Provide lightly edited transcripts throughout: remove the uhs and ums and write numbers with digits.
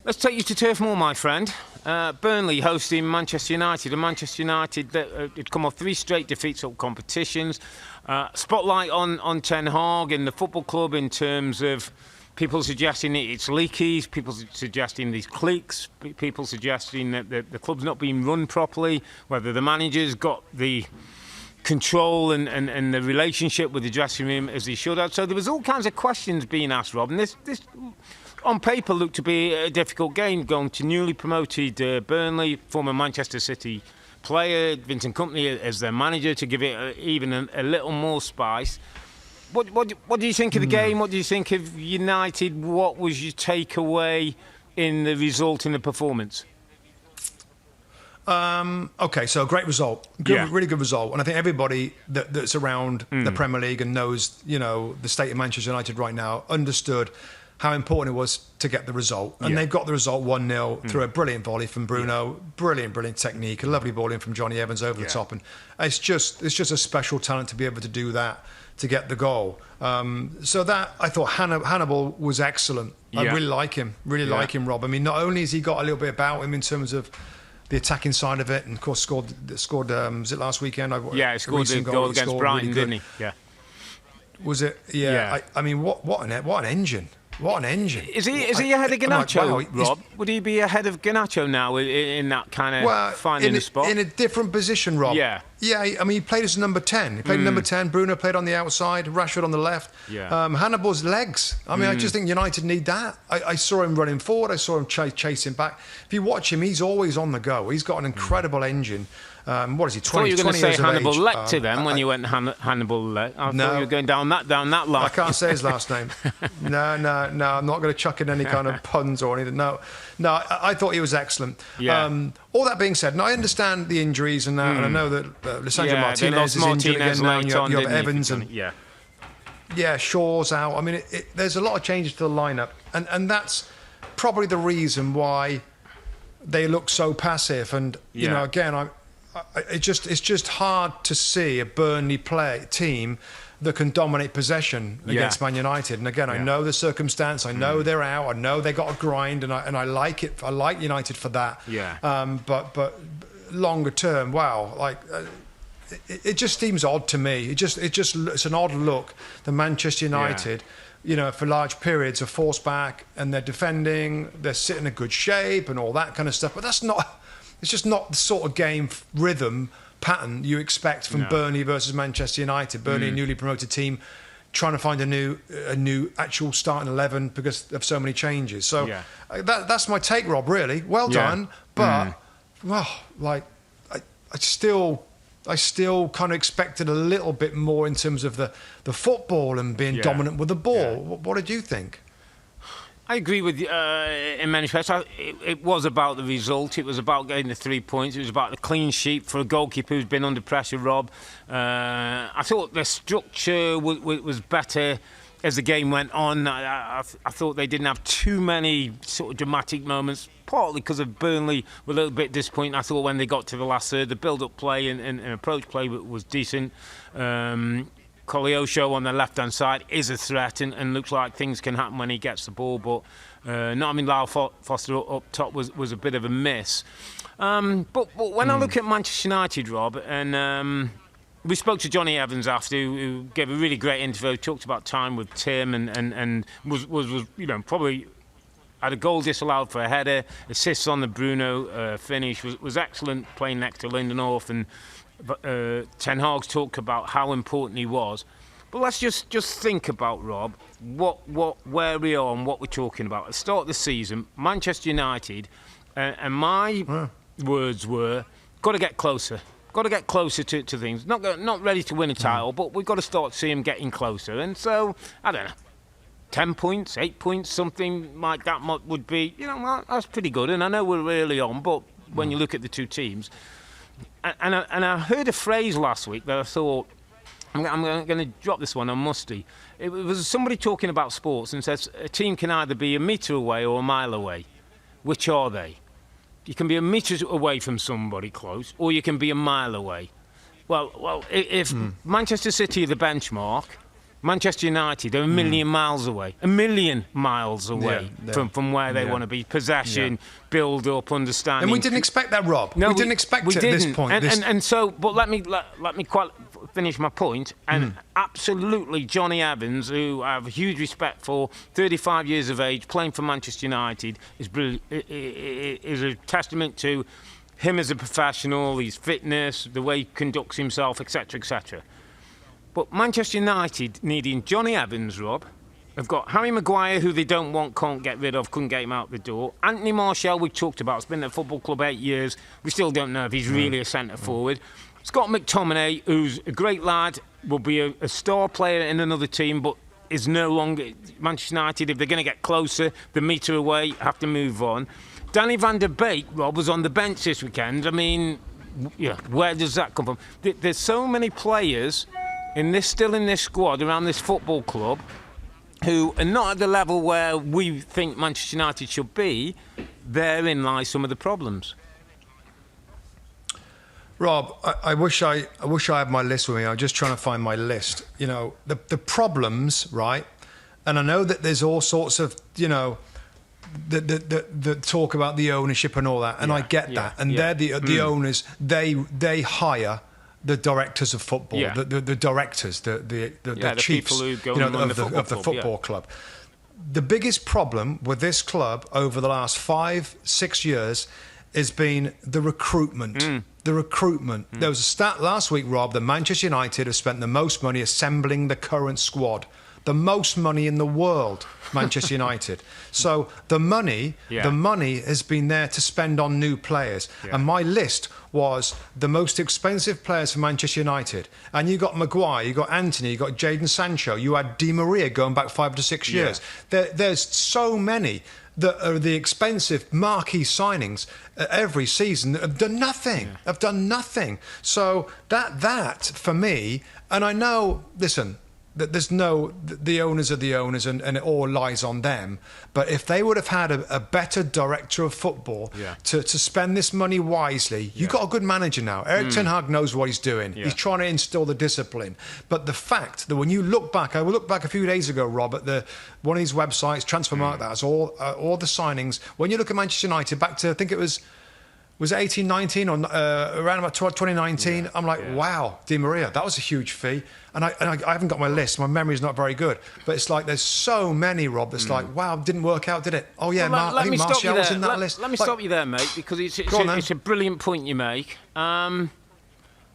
Let's take you to Turf Moor, my friend. Burnley hosting Manchester United. And Manchester United had come off 3 straight defeats at competitions. Spotlight on Ten Hag and the football club in terms of people suggesting it's leaky, people suggesting these cliques, people suggesting that the club's not being run properly, whether the manager's got the control and the relationship with the dressing room as he should have. So there was all kinds of questions being asked, Rob, and this on paper looked to be a difficult game, going to newly promoted Burnley, former Manchester City player, Vincent Kompany as their manager, to give it even a little more spice. What do you think of the game? What do you think of United? What was your takeaway in the result, in the performance? Okay, so a great result. Really good result. And I think everybody that's around the Premier League and knows, the state of Manchester United right now understood how important it was to get the result. And they've got the result 1-0 through a brilliant volley from Bruno. Brilliant technique. A lovely ball in from Johnny Evans over the top. And it's just a special talent to be able to do that, to get the goal. So that, I thought Hannibal was excellent. I really like him. Like him, Rob. I mean, not only has he got a little bit about him in terms of the attacking side of it, and of course scored was it last weekend? He scored the goal against Brighton, didn't he? Yeah. Was it? Yeah. I mean, what an engine. What an engine. Is he ahead of Garnacho, Rob? Would he be ahead of Garnacho now in that kind of finding the spot? In a different position, Rob. Yeah. Yeah, I mean, he played as number 10. He played number 10. Bruno played on the outside. Rashford on the left. Yeah. Hannibal's legs. I mean, I just think United need that. I saw him running forward. I saw him chasing back. If you watch him, he's always on the go. He's got an incredible engine. What is he, 20 years of age? I thought you were going to say Hannibal Lecter then when you went Hannibal Lecter. I thought you were going down that line. I can't say his last name. No, I'm not going to chuck in any kind of puns or anything. No, I thought he was excellent. Yeah. All that being said, and I understand the injuries and that, and I know that Lisandro Martinez is injured again now, and you have Evans and Shaw's out. I mean, there's a lot of changes to the lineup, and that's probably the reason why they look so passive. And you know, again, it's just hard to see a Burnley team that can dominate possession against Man United. And again, I know the circumstance. I know they're out. I know they got to grind, and I like it. I like United for that. But longer term, it just seems odd to me. It's an odd look. The Manchester United, for large periods are forced back, and they're defending. They're sitting in good shape and all that kind of stuff. But that's not. It's just not the sort of game rhythm pattern you expect from Burnley versus Manchester United. Burnley, a newly promoted team, trying to find a new actual starting 11 because of so many changes. So that's my take, Rob. Really, well done. But I still kind of expected a little bit more in terms of the football and being dominant with the ball. What did you think? I agree with you in many respects. It was about the result. It was about getting the 3 points. It was about the clean sheet for a goalkeeper who's been under pressure, Rob. I thought the structure was better as the game went on. I thought they didn't have too many sort of dramatic moments, partly because of Burnley were a little bit disappointing. I thought when they got to the last third, the build-up play and approach play was decent. Koleosho on the left-hand side is a threat and looks like things can happen when he gets the ball, but not having Lyle Foster up top was a bit of a miss. But when I look at Manchester United, Rob, and we spoke to Johnny Evans after, who gave a really great interview, talked about time with Tim and was probably had a goal disallowed for a header, assists on the Bruno finish, was excellent playing next to Lindelof, and Ten Hag's talked about how important he was. But let's just think about, Rob, where we are and what we're talking about. At the start of the season, Manchester United, and my words were, got to get closer. Got to get closer to things. Not ready to win a title, but we've got to start seeing them getting closer. And so, I don't know, 10 points, 8 points, something like that would be, that's pretty good. And I know we're early on, but when you look at the two teams, and I heard a phrase last week that I thought, I'm going to drop this one on Mustoe. It was somebody talking about sports and says a team can either be a metre away or a mile away. Which are they? You can be a metre away from somebody close, or you can be a mile away. Well, if Manchester City are the benchmark, Manchester United are a million miles away. A million miles away from where they want to be. Possession, build up, understanding. And we didn't expect that, Rob. No, we didn't expect it at this point. And so, but let me finish my point. And absolutely, Johnny Evans, who I have a huge respect for, 35 years of age, playing for Manchester United, is a testament to him as a professional, his fitness, the way he conducts himself, etc., etc. But Manchester United, needing Johnny Evans, Rob, have got Harry Maguire, who they don't want, can't get rid of, couldn't get him out the door. Anthony Martial, we talked about, has been at the football club 8 years. We still don't know if he's really a centre forward. Scott McTominay, who's a great lad, will be a star player in another team, but is no longer Manchester United. If they're going to get closer, the metre away, have to move on. Danny van der Beek, Rob, was on the bench this weekend. I mean, where does that come from? There's so many players still in this squad around this football club who are not at the level where we think Manchester United should be. Therein lies some of the problems. Rob, I wish I had my list with me. I'm just trying to find my list. You know, the problems, right? And I know that there's all sorts of, the talk about the ownership and all that, and I get that. And they're the owners. They hire the directors of football, the directors, the chiefs, people who go of the football club. The biggest problem with this club over the last 5-6 years has been the recruitment. The recruitment. There was a stat last week, Rob, that Manchester United have spent the most money assembling the current squad. The most money in the world, Manchester United. So the money has been there to spend on new players. And my list was the most expensive players for Manchester United. And you got Maguire, you got Anthony, you got Jadon Sancho, you had Di Maria going back 5 to 6 years. There's so many that are the expensive marquee signings every season that have done nothing. So that for me, and I know, listen, that the owners are the owners and it all lies on them. But if they would have had a better director of football to spend this money wisely, you've got a good manager now. Erik Ten Hag knows what he's doing. He's trying to instill the discipline. But the fact that when you look back, I looked back a few days ago, Rob, at one of these websites, Transfermarkt, that has all the signings. When you look at Manchester United back to, I think it was 18, 19 or around about 2019? I'm like, wow, Di Maria, that was a huge fee. And I haven't got my list. My memory's not very good. But it's like there's so many, Rob, that's like, wow, didn't work out, did it? Oh, yeah, I think Martial was in that list. Let me stop you there, mate, because it's a brilliant point you make. How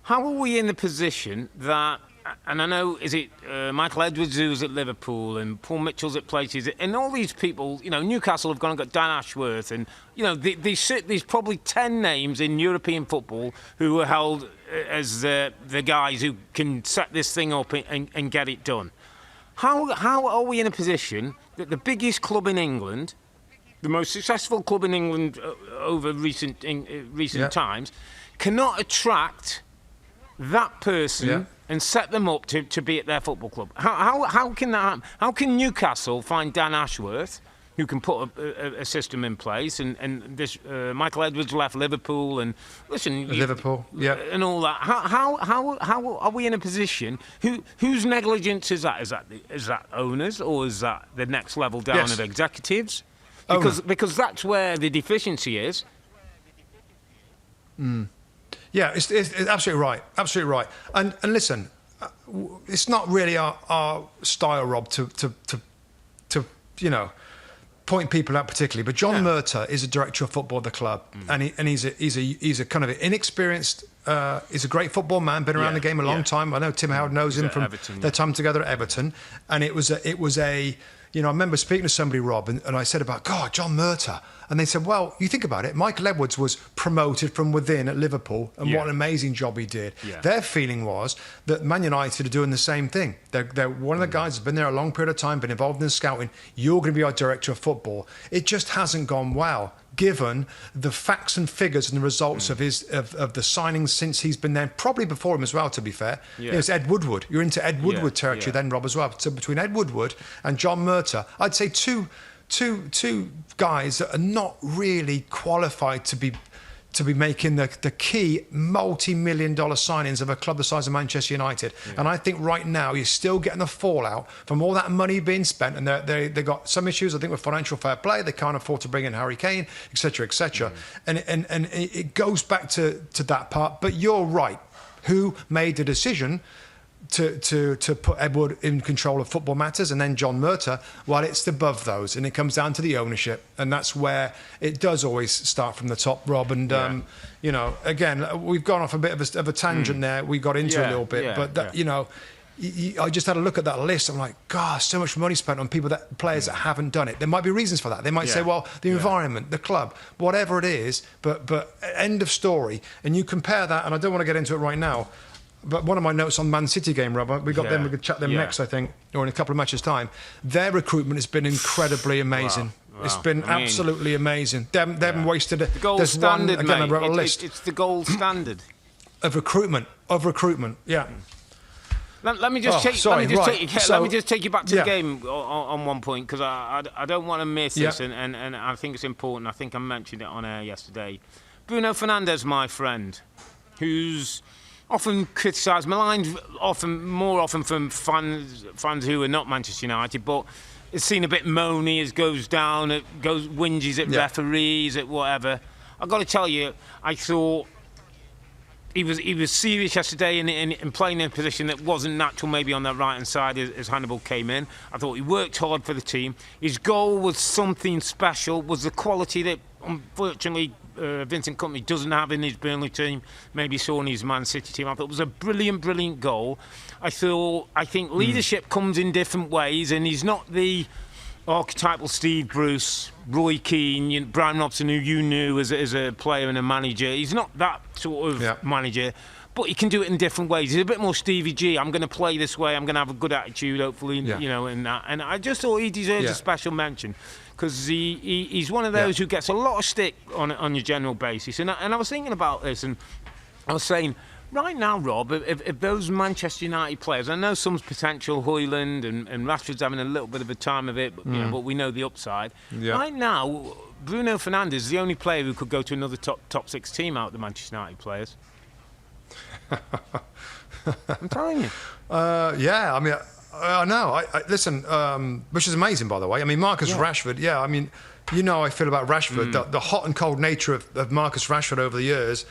are we in the position that, and I know, is it Michael Edwards who's at Liverpool and Paul Mitchell's at places, and all these people, Newcastle have gone and got Dan Ashworth, and, there's probably 10 names in European football who are held as the guys who can set this thing up and get it done. How are we in a position that the biggest club in England, the most successful club in England over recent times, cannot attract that person and set them up to be at their football club? How can that happen? How can Newcastle find Dan Ashworth, who can put a system in place, and this Michael Edwards left Liverpool, and Liverpool, and all that. How are we in a position? Whose negligence is that? Is that owners, or is that the next level down of executives? Because that's where the deficiency is. Yeah, it's absolutely right. Absolutely right. And listen, it's not really our style, Rob, to point people out particularly. But John Murtagh is a director of football at the club, and he's a kind of inexperienced. He's a great football man, been around the game a long time. I know Tim Howard knows him from Everton, their time together at Everton, and it was a. I remember speaking to somebody, Rob, and I said about, God, John Murtagh. And they said, well, you think about it, Michael Edwards was promoted from within at Liverpool, and what an amazing job he did. Yeah. Their feeling was that Man United are doing the same thing. They're one of the guys who's been there a long period of time, been involved in scouting. You're going to be our director of football. It just hasn't gone well, given the facts and figures and the results of the signings since he's been there, probably before him as well, to be fair. It's Ed Woodward. You're into Ed Woodward territory then, Rob, as well. So between Ed Woodward and John Murtagh, I'd say two guys that are not really qualified to be to be making the key multi-million-dollar signings of a club the size of Manchester United. Yeah. And I think right now you're still getting the fallout from all that money being spent, and they got some issues, I think, with financial fair play. They can't afford to bring in Harry Kane, etc., etc. And it goes back to that part. But you're right. Who made the decision to put Edward in control of football matters, and then John Murtagh? Well, it's above those, and it comes down to the ownership, and that's where it does always start from the top, Rob. And you know, again, we've gone off a bit of a tangent there. We got into a little bit, but that, you know, I just had a look at that list. I'm like, God, so much money spent on players that haven't done it. There might be reasons for that. They might say, well, the environment, the club, whatever it is. But end of story. And you compare that, and I don't want to get into it right now. But one of my notes on Man City game, Rob, we got them. We could chat them next, I think, or in a couple of matches' time. Their recruitment has been incredibly amazing. Wow. It's been absolutely amazing. They haven't wasted it. The gold standard, again, I wrote a list. It's the gold standard of recruitment. Yeah. Let me just take you back to the game on one point, because I don't want to miss this, and I think it's important. I think I mentioned it on air yesterday. Bruno Fernandes, my friend, who's often criticised, maligned, more often from fans who are not Manchester United, but it's seen a bit moany as goes down, whinges at referees, at whatever. I've got to tell you, I thought he was serious yesterday in playing in a position that wasn't natural, maybe on that right-hand side as Hannibal came in. I thought he worked hard for the team. His goal was something special, was the quality that unfortunately Vincent Kompany doesn't have in his Burnley team, maybe saw in his Man City team. I thought it was a brilliant goal. I think leadership comes in different ways, and he's not the archetypal Steve Bruce, Roy Keane, Brian Robson, who you knew as a player and a manager. He's not that sort of manager, but he can do it in different ways. He's a bit more Stevie G. I'm going to play this way. I'm going to have a good attitude, hopefully, you know, in that. And I just thought he deserves a special mention, because he's one of those who gets a lot of stick on your general basis. And I was thinking about this, and I was saying, right now, Rob, if those Manchester United players, I know some's potential, Højlund and Rashford's having a little bit of a time of it, but, you know, but we know the upside. Yeah. Right now, Bruno Fernandes is the only player who could go to another top six team out of the Manchester United players. I'm telling you. I mean, I know. Listen, which is amazing, by the way. I mean, Marcus Rashford, I mean, you know how I feel about Rashford. The hot and cold nature of Marcus Rashford over the years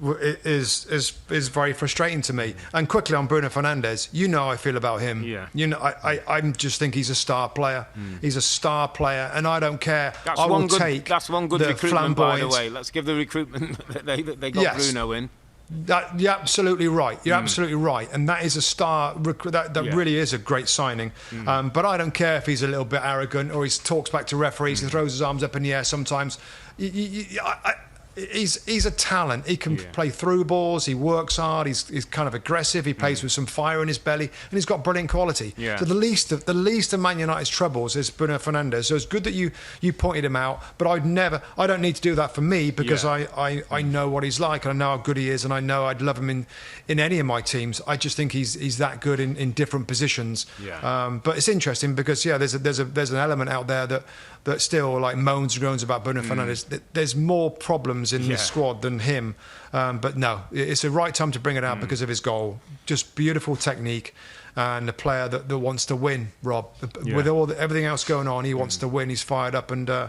is very frustrating to me. And quickly on Bruno Fernandes, you know how I feel about him. Yeah. You know, I just think he's a star player. He's a star player, and I don't care. That's one good recruitment, by the way. Let's give the recruitment that they got Bruno in. You're absolutely right. You're absolutely right, and that is a star. That really is a great signing. But I don't care if he's a little bit arrogant or he talks back to referees and throws his arms up in the air. Sometimes, he's a talent. He can play through balls. He works hard. He's kind of aggressive. He plays with some fire in his belly, and he's got brilliant quality. Yeah. So the least of Man United's troubles is Bruno Fernandes. So it's good that you pointed him out, but I don't need to do that for me, because I know what he's like, and I know how good he is, and I know I'd love him in any of my teams. I just think he's that good in different positions. Yeah. But it's interesting because there's an element out there that still like moans and groans about Bruno Fernandes. There's more problems in the squad than him. But no, it's the right time to bring it out because of his goal. Just beautiful technique, and a player that wants to win, Rob. With everything else going on, he wants to win. He's fired up, and I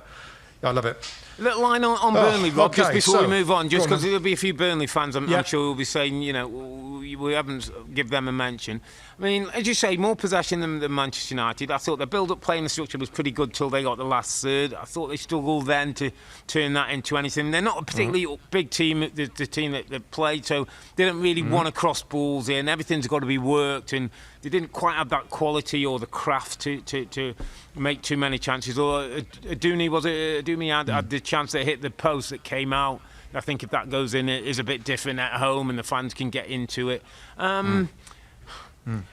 love it. A little line on Burnley, Rob, just before we move on, just because there'll be a few Burnley fans, I'm sure will be saying, you know, we haven't give them a mention. I mean, as you say, more possession than Manchester United. I thought the build-up play in the structure was pretty good till they got the last third. I thought they struggled then to turn that into anything. They're not a particularly big team, the team that played, so they don't really want to cross balls in. Everything's got to be worked, and they didn't quite have that quality or the craft to make too many chances. Or Aduni had the chance that hit the post that came out. I think if that goes in, it is a bit different at home, and the fans can get into it.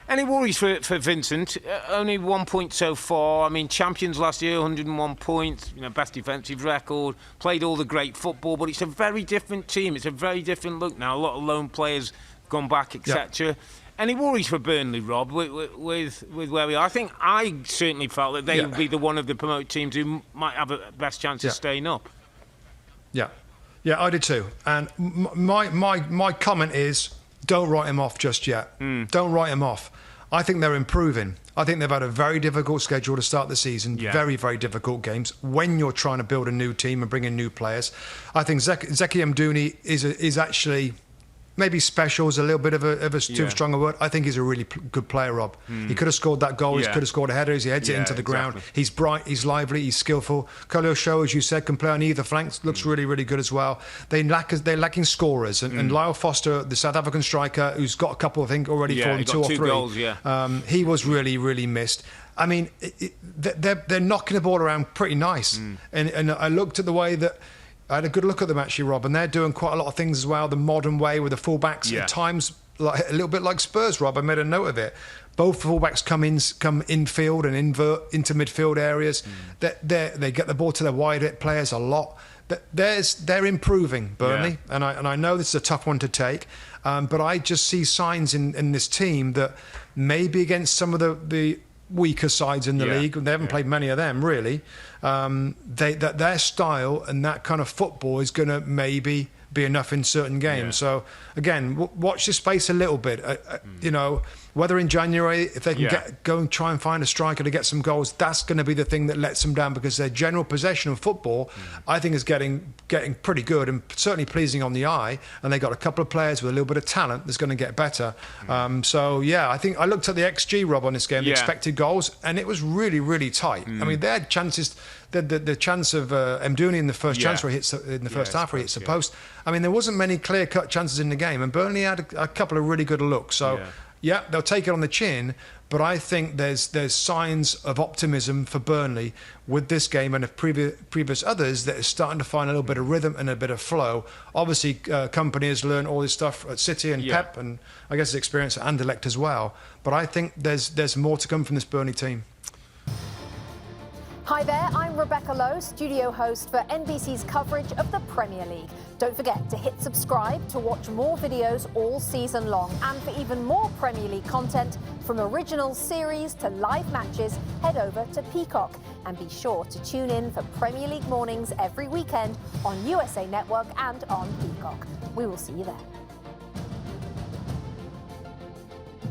Any worries for Vincent? Only 1 point so far. I mean, champions last year, 101 points. You know, best defensive record. Played all the great football, but it's a very different team. It's a very different look now. A lot of lone players gone back, etc. Any worries for Burnley, Rob, with where we are? I think I certainly felt that they would be one of the promoted teams who might have a best chance of staying up. Yeah, I did too. And my comment is, don't write him off just yet. Don't write him off. I think they're improving. I think they've had a very difficult schedule to start the season. Yeah. Very, very difficult games when you're trying to build a new team and bring in new players. I think Zeki Mdouni is actually... Maybe special is a little bit of a too strong a word. I think he's a really good player, Rob. He could have scored that goal. He could have scored a header. He heads it into the ground. He's bright. He's lively. He's skillful. Khalil Show, as you said, can play on either flank. Looks really, really good as well. They're lacking scorers. And Lyle Foster, the South African striker, who's got a couple, I think, already for them, 2 or 3. Goals, he was really, really missed. I mean, they're knocking the ball around pretty nice. And I looked at the way that... I had a good look at them actually, Rob, and they're doing quite a lot of things as well, the modern way with the fullbacks. At times, like a little bit like Spurs, Rob. I made a note of it. Both fullbacks come infield and invert into midfield areas. They get the ball to their wide players a lot. They're improving, Burnley, and I know this is a tough one to take, but I just see signs in this team that maybe against some of the weaker sides in the league, and they haven't played many of them really. That their style and that kind of football is going to maybe be enough in certain games. So again, watch this space a little bit. You know, whether in January, if they can go and try and find a striker to get some goals, that's going to be the thing that lets them down, because their general possession of football, I think, is getting pretty good and certainly pleasing on the eye. And they got a couple of players with a little bit of talent that's going to get better. So yeah, I think I looked at the XG, Rob, on this game, the expected goals, and it was really, really tight. I mean, they had chances. The chance of Mdouni in the first chance where he hits in the first half where he hits the post. I mean, there wasn't many clear-cut chances in the game, and Burnley had a couple of really good looks. So they'll take it on the chin, but I think there's signs of optimism for Burnley with this game and of previous others that is starting to find a little bit of rhythm and a bit of flow. Obviously, Company has learned all this stuff at City and Pep, and I guess his experience at Anderlecht as well. But I think there's more to come from this Burnley team. Hi there, I'm Rebecca Lowe, studio host for NBC's coverage of the Premier League. Don't forget to hit subscribe to watch more videos all season long. And for even more Premier League content, from original series to live matches, head over to Peacock. And be sure to tune in for Premier League mornings every weekend on USA Network and on Peacock. We will see you there.